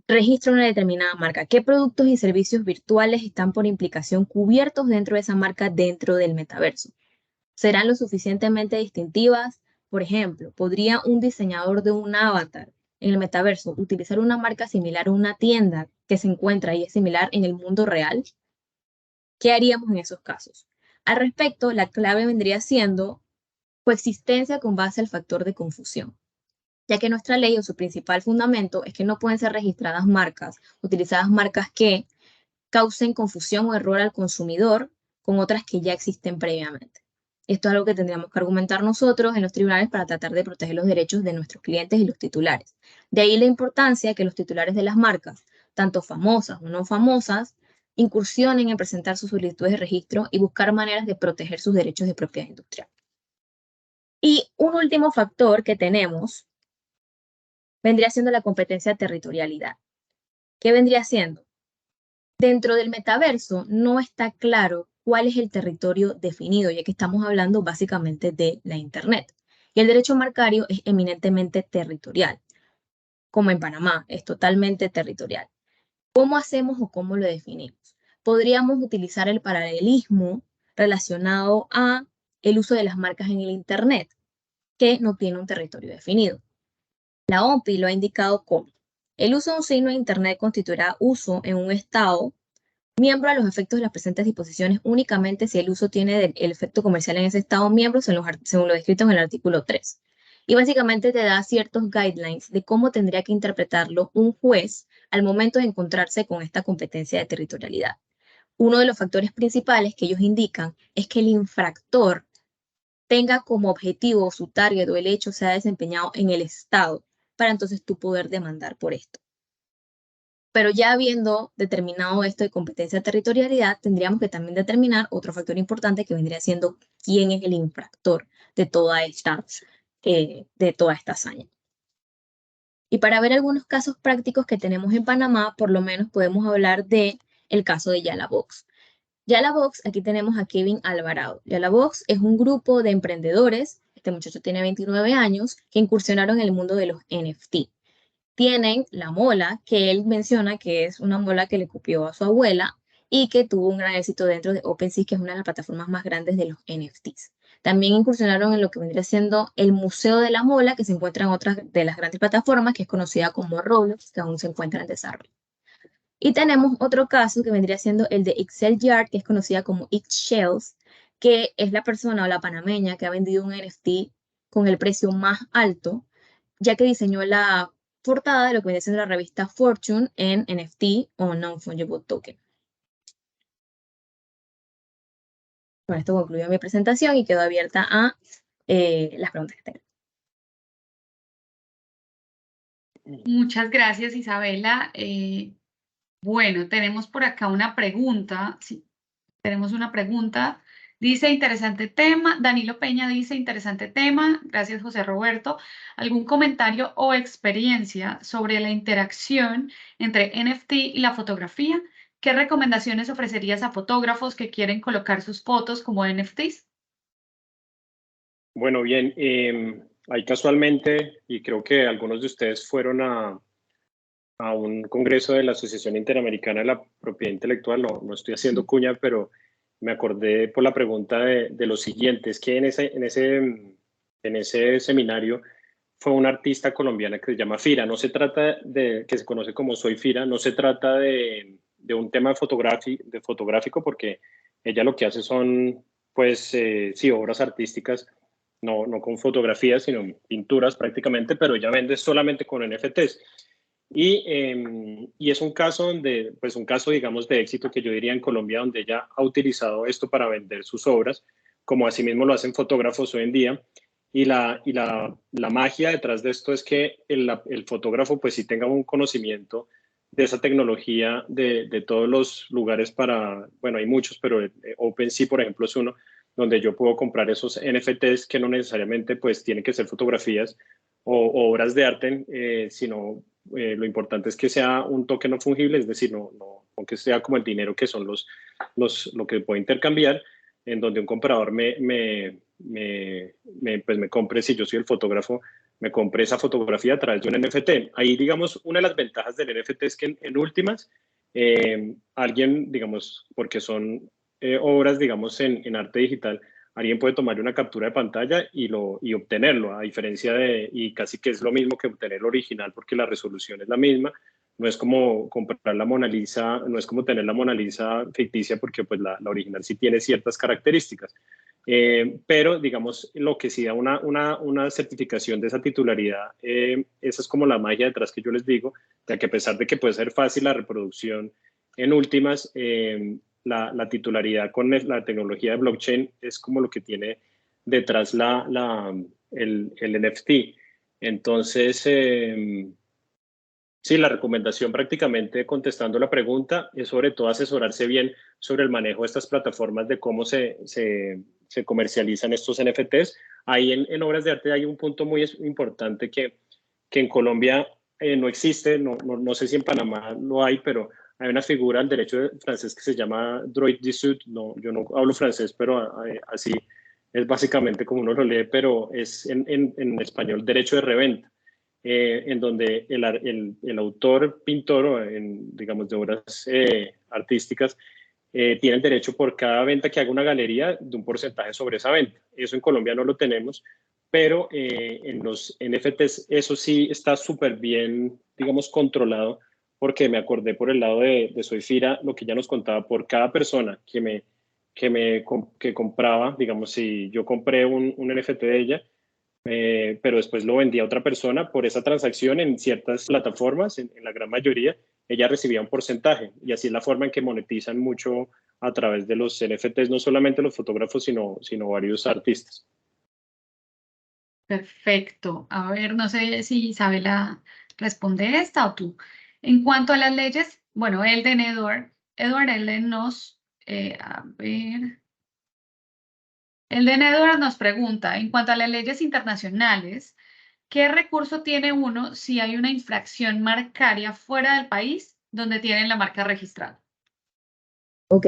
registra una determinada marca? ¿Qué productos y servicios virtuales están por implicación cubiertos dentro de esa marca dentro del metaverso? ¿Serán lo suficientemente distintivas? Por ejemplo, ¿podría un diseñador de un avatar en el metaverso utilizar una marca similar a una tienda que se encuentra y es similar en el mundo real? ¿Qué haríamos en esos casos? Al respecto, la clave vendría siendo coexistencia con base al factor de confusión, ya que nuestra ley o su principal fundamento es que no pueden ser registradas marcas, utilizadas marcas que causen confusión o error al consumidor con otras que ya existen previamente. Esto es algo que tendríamos que argumentar nosotros en los tribunales para tratar de proteger los derechos de nuestros clientes y los titulares. De ahí la importancia que los titulares de las marcas, tanto famosas o no famosas, incursionen en presentar sus solicitudes de registro y buscar maneras de proteger sus derechos de propiedad industrial. Y un último factor que tenemos vendría siendo la competencia de territorialidad. ¿Qué vendría siendo? Dentro del metaverso no está claro cuál es el territorio definido, ya que estamos hablando básicamente de la Internet. Y el derecho marcario es eminentemente territorial, como en Panamá, es totalmente territorial. ¿Cómo hacemos o cómo lo definimos? Podríamos utilizar el paralelismo relacionado a el uso de las marcas en el Internet, que no tiene un territorio definido. La OMPI lo ha indicado como el uso de un signo de Internet constituirá uso en un estado miembro a los efectos de las presentes disposiciones únicamente si el uso tiene el efecto comercial en ese estado miembro según lo descrito en el artículo 3. Y básicamente te da ciertos guidelines de cómo tendría que interpretarlo un juez al momento de encontrarse con esta competencia de territorialidad. Uno de los factores principales que ellos indican es que el infractor tenga como objetivo su target o el hecho sea desempeñado en el estado para entonces tú poder demandar por esto. Pero ya habiendo determinado esto de competencia de territorialidad, tendríamos que también determinar otro factor importante que vendría siendo quién es el infractor de toda esta hazaña. Y para ver algunos casos prácticos que tenemos en Panamá, por lo menos podemos hablar de el caso de Yalabox. Yalabox, aquí tenemos a Kevin Alvarado. Yalabox es un grupo de emprendedores, este muchacho tiene 29 años, que incursionaron en el mundo de los NFT. Tienen la mola, que él menciona que es una mola que le copió a su abuela y que tuvo un gran éxito dentro de OpenSea, que es una de las plataformas más grandes de los NFTs. También incursionaron en lo que vendría siendo el Museo de la Mola, que se encuentra en otra de las grandes plataformas, que es conocida como Roblox, que aún se encuentra en desarrollo. Y tenemos otro caso que vendría siendo el de Excel Yard, que es conocida como X-Shells, que es la persona o la panameña que ha vendido un NFT con el precio más alto, ya que diseñó la portada de lo que viene siendo la revista Fortune en NFT o Non-Fungible Token. Con esto concluyo mi presentación y quedo abierta a las preguntas que tengan. Muchas gracias, Isabela. Bueno, tenemos por acá una pregunta. Sí, tenemos una pregunta. Dice, interesante tema. Danilo Peña dice, interesante tema. Gracias, José Roberto. ¿Algún comentario o experiencia sobre la interacción entre NFT y la fotografía? ¿Qué recomendaciones ofrecerías a fotógrafos que quieren colocar sus fotos como NFTs? Bueno, bien, ahí casualmente, y creo que algunos de ustedes fueron a un congreso de la Asociación Interamericana de la Propiedad Intelectual, no estoy haciendo cuña, pero me acordé por la pregunta de lo siguiente, es que en ese seminario fue una artista colombiana que se llama Fira. No se trata de, que se conoce como Soy Fira, no se trata de un tema fotográfico, porque ella lo que hace son, pues, sí, obras artísticas, no con fotografías, sino pinturas prácticamente, pero ella vende solamente con NFTs. Y es un caso pues un caso, digamos, de éxito que yo diría en Colombia, donde ella ha utilizado esto para vender sus obras, como asimismo lo hacen fotógrafos hoy en día. Y la magia detrás de esto es que el fotógrafo pues sí tenga un conocimiento de esa tecnología de todos los lugares bueno, hay muchos, pero OpenSea, por ejemplo, es uno donde yo puedo comprar esos NFTs que no necesariamente pues tienen que ser fotografías o obras de arte, sino lo importante es que sea un token no fungible, es decir, aunque sea como el dinero que son lo que puedo intercambiar, en donde un comprador pues me compre, si yo soy el fotógrafo, me compre esa fotografía a través de un NFT. Ahí, digamos, una de las ventajas del NFT es que en últimas, alguien, digamos, porque son obras, digamos, en arte digital, alguien puede tomar una captura de pantalla y obtenerlo, a diferencia y casi que es lo mismo que obtener el original porque la resolución es la misma. No es como comprar la Mona Lisa, no es como tener la Mona Lisa ficticia porque pues la original sí tiene ciertas características. Pero digamos, lo que sí da una certificación de esa titularidad, esa es como la magia detrás que yo les digo, ya que a pesar de que puede ser fácil la reproducción, en últimas, la titularidad con la tecnología de blockchain es como lo que tiene detrás el NFT. Entonces, sí, la recomendación prácticamente contestando la pregunta es sobre todo asesorarse bien sobre el manejo de estas plataformas, de cómo se comercializan estos NFTs. Ahí en obras de arte hay un punto muy importante que en Colombia no existe, no sé si en Panamá lo hay, pero hay una figura del derecho francés que se llama droit de suite. No, yo no hablo francés, pero así es básicamente como uno lo lee, pero es en español derecho de reventa. En donde el autor, pintor, digamos, de obras artísticas, tiene el derecho por cada venta que haga una galería de un porcentaje sobre esa venta. Eso en Colombia no lo tenemos, pero en los NFTs eso sí está súper bien, digamos, controlado, porque me acordé por el lado de Soyfira, lo que ella nos contaba, por cada persona que compraba, digamos, si yo compré un NFT de ella, pero después lo vendía a otra persona por esa transacción en ciertas plataformas, en la gran mayoría, ella recibía un porcentaje, y así es la forma en que monetizan mucho a través de los NFTs, no solamente los fotógrafos, sino varios artistas. Perfecto. A ver, no sé si Isabela responde esta o tú. En cuanto a las leyes, bueno, Edward Elden nos, a ver, Edward nos pregunta, en cuanto a las leyes internacionales, ¿qué recurso tiene uno si hay una infracción marcaria fuera del país donde tienen la marca registrada? Ok,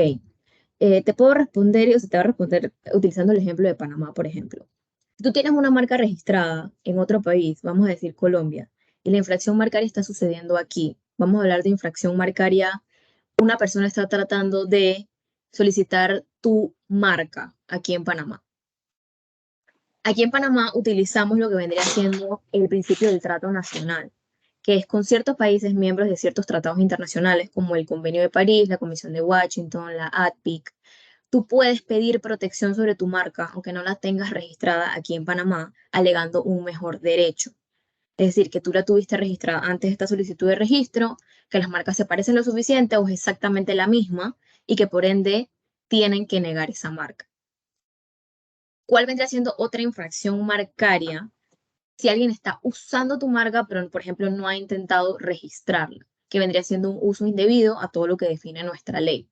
te puedo responder, o sea, te voy a responder utilizando el ejemplo de Panamá, por ejemplo. Si tú tienes una marca registrada en otro país, vamos a decir Colombia, y la infracción marcaria está sucediendo aquí, vamos a hablar de infracción marcaria, una persona está tratando de solicitar tu marca aquí en Panamá. Aquí en Panamá utilizamos lo que vendría siendo el principio del trato nacional, que es con ciertos países miembros de ciertos tratados internacionales, como el Convenio de París, la Convención de Washington, la ADPIC. Tú puedes pedir protección sobre tu marca, aunque no la tengas registrada aquí en Panamá, alegando un mejor derecho. Es decir, que tú la tuviste registrada antes de esta solicitud de registro, que las marcas se parecen lo suficiente o es exactamente la misma y que por ende tienen que negar esa marca. ¿Cuál vendría siendo otra infracción marcaria? Si alguien está usando tu marca, pero por ejemplo no ha intentado registrarla, que vendría siendo un uso indebido a todo lo que define nuestra ley.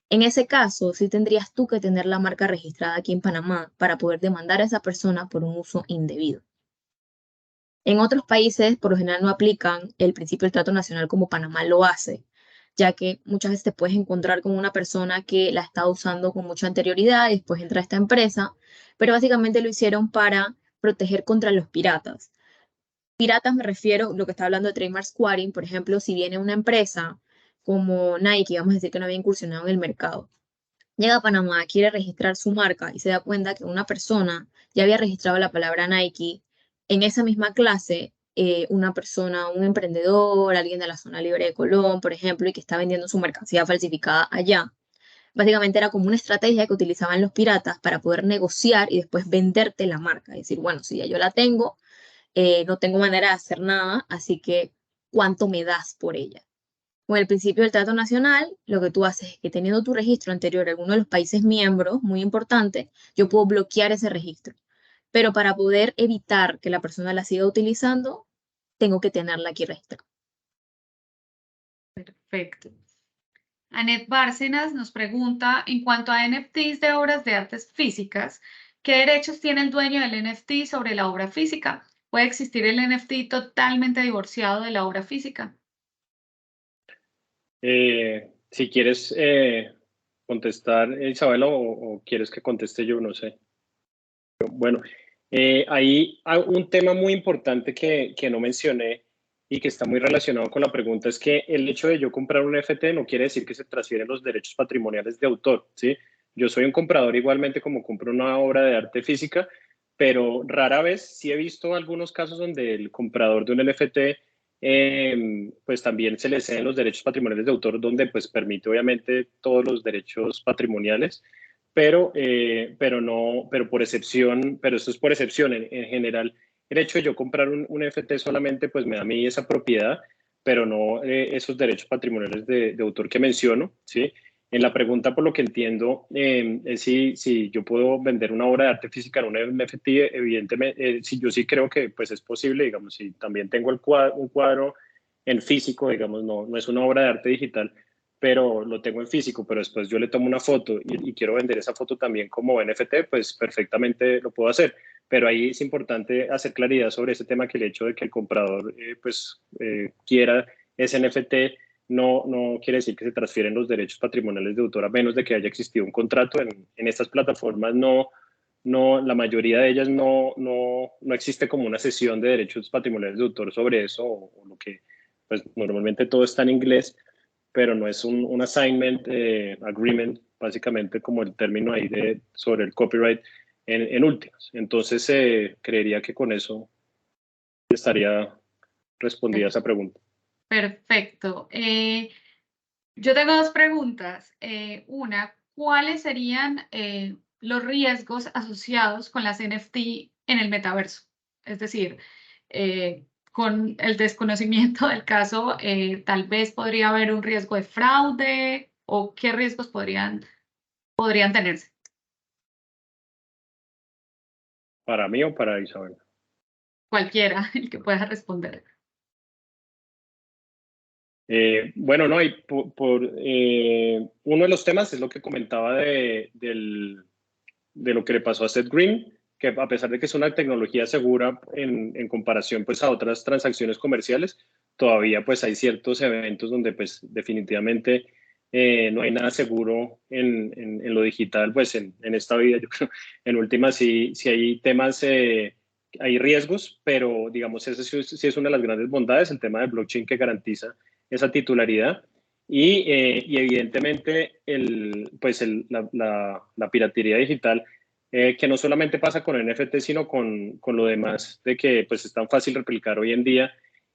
En ese caso, sí tendrías tú que tener la marca registrada aquí en Panamá para poder demandar a esa persona por un uso indebido. En otros países, por lo general, no aplican el principio del trato nacional como Panamá lo hace, ya que muchas veces te puedes encontrar con una persona que la está usando con mucha anterioridad y después entra a esta empresa, pero básicamente lo hicieron para proteger contra los piratas. Piratas me refiero, lo que está hablando de trademark squatting, por ejemplo, si viene una empresa como Nike, vamos a decir que no había incursionado en el mercado, llega a Panamá, quiere registrar su marca y se da cuenta que una persona ya había registrado la palabra Nike en esa misma clase, una persona, un emprendedor, alguien de la zona libre de Colón, por ejemplo, y que está vendiendo su mercancía falsificada allá. Básicamente era como una estrategia que utilizaban los piratas para poder negociar y después venderte la marca. Es decir, bueno, si ya yo la tengo, no tengo manera de hacer nada, así que ¿cuánto me das por ella? Con el principio del trato nacional, lo que tú haces es que teniendo tu registro anterior en alguno de los países miembros, muy importante, yo puedo bloquear ese registro. Pero para poder evitar que la persona la siga utilizando, tengo que tenerla aquí registrada. Perfecto. Anet Bárcenas nos pregunta, en cuanto a NFTs de obras de artes físicas, ¿qué derechos tiene el dueño del NFT sobre la obra física? ¿Puede existir el NFT totalmente divorciado de la obra física? Si quieres contestar, Isabela, o quieres que conteste yo, no sé. Bueno, ahí hay un tema muy importante que no mencioné y que está muy relacionado con la pregunta, es que el hecho de yo comprar un NFT no quiere decir que se transfieren los derechos patrimoniales de autor, ¿sí? Yo soy un comprador igualmente como compro una obra de arte física, pero rara vez sí he visto algunos casos donde el comprador de un NFT pues también se le ceden los derechos patrimoniales de autor, donde pues permite obviamente todos los derechos patrimoniales, pero por excepción, pero esto es por excepción. En general, el hecho de yo comprar un NFT solamente pues me da a mí esa propiedad, pero no esos derechos patrimoniales de autor que menciono, ¿sí? En la pregunta, por lo que entiendo, es si yo puedo vender una obra de arte física en un NFT, evidentemente, sí, yo sí creo que pues, es posible, digamos, si también tengo un cuadro en físico, digamos, no es una obra de arte digital, pero lo tengo en físico, pero después yo le tomo una foto y quiero vender esa foto también como NFT, pues perfectamente lo puedo hacer. Pero ahí es importante hacer claridad sobre ese tema, que el hecho de que el comprador quiera ese NFT no quiere decir que se transfieren los derechos patrimoniales de autor, a menos de que haya existido un contrato. En estas plataformas la mayoría de ellas no existe como una cesión de derechos patrimoniales de autor sobre eso, o lo que pues normalmente todo está en inglés, pero no es un assignment agreement, básicamente como el término ahí sobre el copyright en últimas. Entonces, creería que con eso estaría respondida esa pregunta. Perfecto. Yo tengo dos preguntas. Una, ¿cuáles serían los riesgos asociados con las NFT en el metaverso? Es decir, con el desconocimiento del caso, tal vez podría haber un riesgo de fraude, o qué riesgos podrían tenerse. ¿Para mí o para Isabel? Cualquiera, el que pueda responder. Bueno, no, y uno de los temas es lo que comentaba de lo que le pasó a Seth Green, que a pesar de que es una tecnología segura en comparación pues a otras transacciones comerciales, todavía pues hay ciertos eventos donde pues definitivamente no hay nada seguro en lo digital, pues en esta vida. Yo creo, en última, sí hay temas, hay riesgos, pero digamos, esa sí es una de las grandes bondades, el tema del blockchain, que garantiza esa titularidad. Y evidentemente la piratería digital, que no solamente pasa con NFT, sino con lo demás, de que pues es tan fácil replicar hoy en día,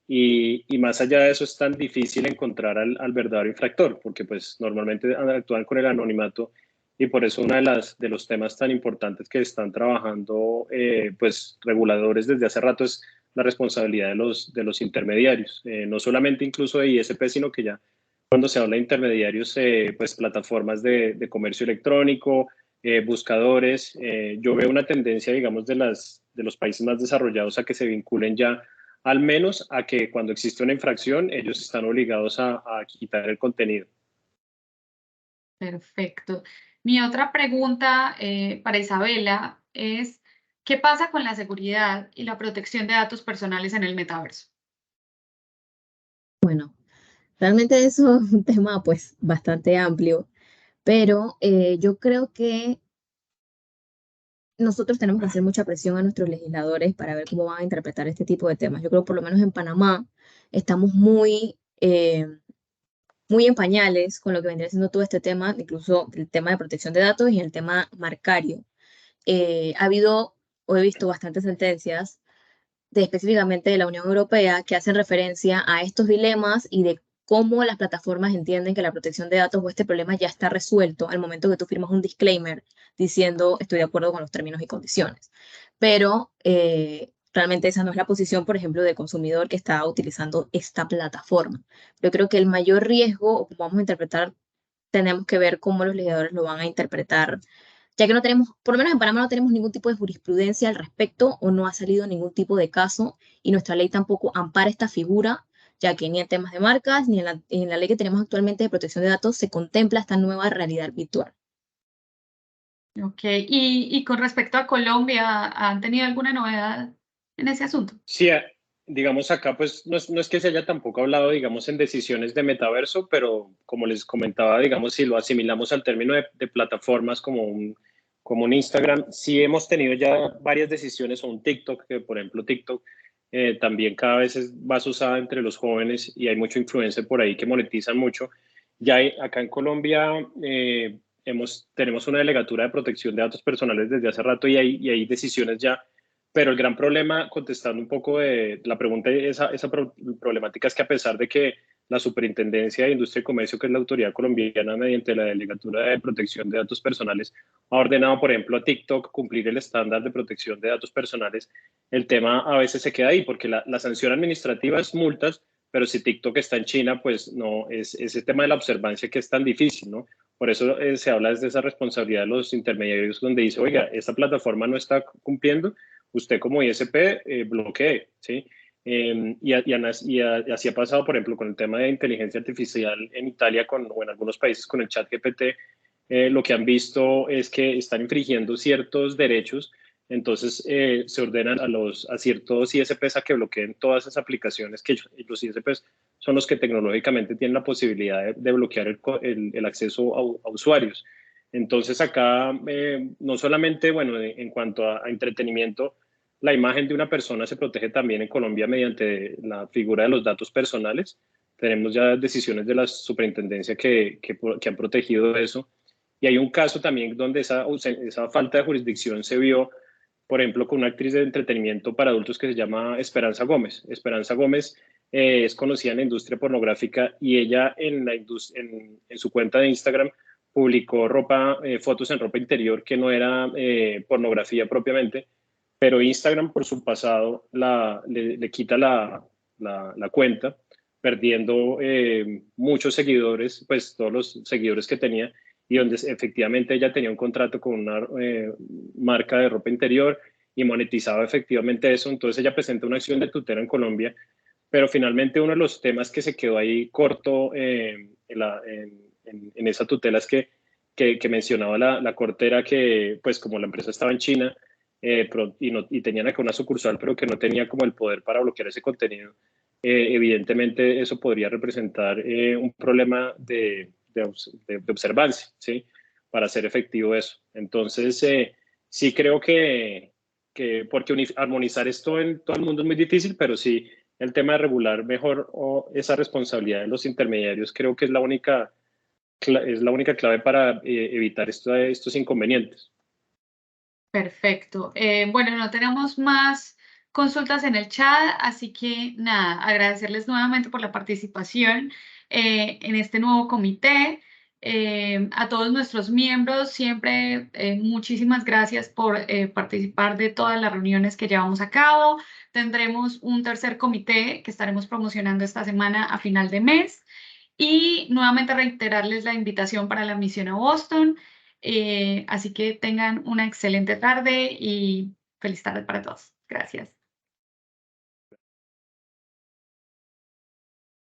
y más allá de eso es tan difícil encontrar al verdadero infractor, porque pues normalmente actúan con el anonimato, y por eso uno de los temas tan importantes que están trabajando pues reguladores desde hace rato es la responsabilidad de los intermediarios, no solamente incluso de ISP, sino que ya cuando se habla de intermediarios, pues plataformas de comercio electrónico, buscadores. Yo veo una tendencia, digamos, de los países más desarrollados a que se vinculen ya, al menos a que cuando existe una infracción, ellos están obligados a quitar el contenido. Perfecto. Mi otra pregunta para Isabela es, ¿qué pasa con la seguridad y la protección de datos personales en el metaverso? Bueno, realmente eso es un tema pues bastante amplio, pero yo creo que nosotros tenemos que hacer mucha presión a nuestros legisladores para ver cómo van a interpretar este tipo de temas. Yo creo que por lo menos en Panamá estamos muy en pañales con lo que vendría siendo todo este tema, incluso el tema de protección de datos y el tema marcario. Ha habido o he visto bastantes sentencias específicamente de la Unión Europea que hacen referencia a estos dilemas y de cómo las plataformas entienden que la protección de datos o este problema ya está resuelto al momento que tú firmas un disclaimer diciendo estoy de acuerdo con los términos y condiciones. Pero realmente esa no es la posición, por ejemplo, del consumidor que está utilizando esta plataforma. Yo creo que el mayor riesgo, o como vamos a interpretar, tenemos que ver cómo los legisladores lo van a interpretar, ya que no tenemos, por lo menos en Panamá no tenemos ningún tipo de jurisprudencia al respecto o no ha salido ningún tipo de caso y nuestra ley tampoco ampara esta figura, ya que ni en temas de marcas ni en la ley que tenemos actualmente de protección de datos se contempla esta nueva realidad virtual. Ok, y con respecto a Colombia, ¿han tenido alguna novedad en ese asunto? Sí, digamos acá pues no es que se haya tampoco hablado, digamos, en decisiones de metaverso, pero como les comentaba, digamos, si lo asimilamos al término de plataformas como un Instagram, sí hemos tenido ya varias decisiones, o un TikTok, que por ejemplo TikTok también cada vez es más usada entre los jóvenes y hay mucho influencer por ahí que monetizan mucho. Ya acá en Colombia tenemos una delegatura de protección de datos personales desde hace rato, y hay decisiones ya. Pero el gran problema, contestando un poco de la pregunta, esa problemática, es que a pesar de que la Superintendencia de Industria y Comercio, que es la autoridad colombiana mediante la Delegatura de Protección de Datos Personales, ha ordenado, por ejemplo, a TikTok cumplir el estándar de protección de datos personales, el tema a veces se queda ahí, porque la sanción administrativa es multas, pero si TikTok está en China, pues no, es ese tema de la observancia que es tan difícil, ¿no? Por eso se habla desde esa responsabilidad de los intermediarios, donde dice, oiga, esta plataforma no está cumpliendo, usted como ISP bloquee, ¿sí? Y así ha pasado, por ejemplo, con el tema de inteligencia artificial en Italia o en algunos países con el chat GPT. Lo que han visto es que están infringiendo ciertos derechos, entonces se ordenan a ciertos ISPs a que bloqueen todas esas aplicaciones, que los ISPs son los que tecnológicamente tienen la posibilidad de bloquear el acceso a usuarios. Entonces acá no solamente, bueno, en cuanto a entretenimiento, la imagen de una persona se protege también en Colombia mediante la figura de los datos personales. Tenemos ya decisiones de la superintendencia que han protegido eso. Y hay un caso también donde esa falta de jurisdicción se vio, por ejemplo, con una actriz de entretenimiento para adultos que se llama Esperanza Gómez. Esperanza Gómez es conocida en la industria pornográfica y ella en su cuenta de Instagram publicó fotos en ropa interior que no era pornografía propiamente, pero Instagram por su pasado le quita la cuenta, perdiendo muchos seguidores, pues todos los seguidores que tenía, y donde efectivamente ella tenía un contrato con una marca de ropa interior y monetizaba efectivamente eso. Entonces ella presenta una acción de tutela en Colombia, pero finalmente uno de los temas que se quedó ahí corto en esa tutela es que mencionaba la Corte era que, pues como la empresa estaba en China y tenían acá una sucursal, pero que no tenía como el poder para bloquear ese contenido, evidentemente eso podría representar un problema de observancia, ¿sí? Para hacer efectivo eso. Entonces, sí creo porque armonizar esto en todo el mundo es muy difícil, pero sí el tema de regular mejor esa responsabilidad de los intermediarios creo que es la única clave para evitar estos inconvenientes. Perfecto. Bueno, no tenemos más consultas en el chat, así que nada, agradecerles nuevamente por la participación en este nuevo comité. A todos nuestros miembros, siempre muchísimas gracias por participar de todas las reuniones que llevamos a cabo. Tendremos un tercer comité que estaremos promocionando esta semana a final de mes. Y nuevamente reiterarles la invitación para la misión a Boston. Así que tengan una excelente tarde y feliz tarde para todos. Gracias.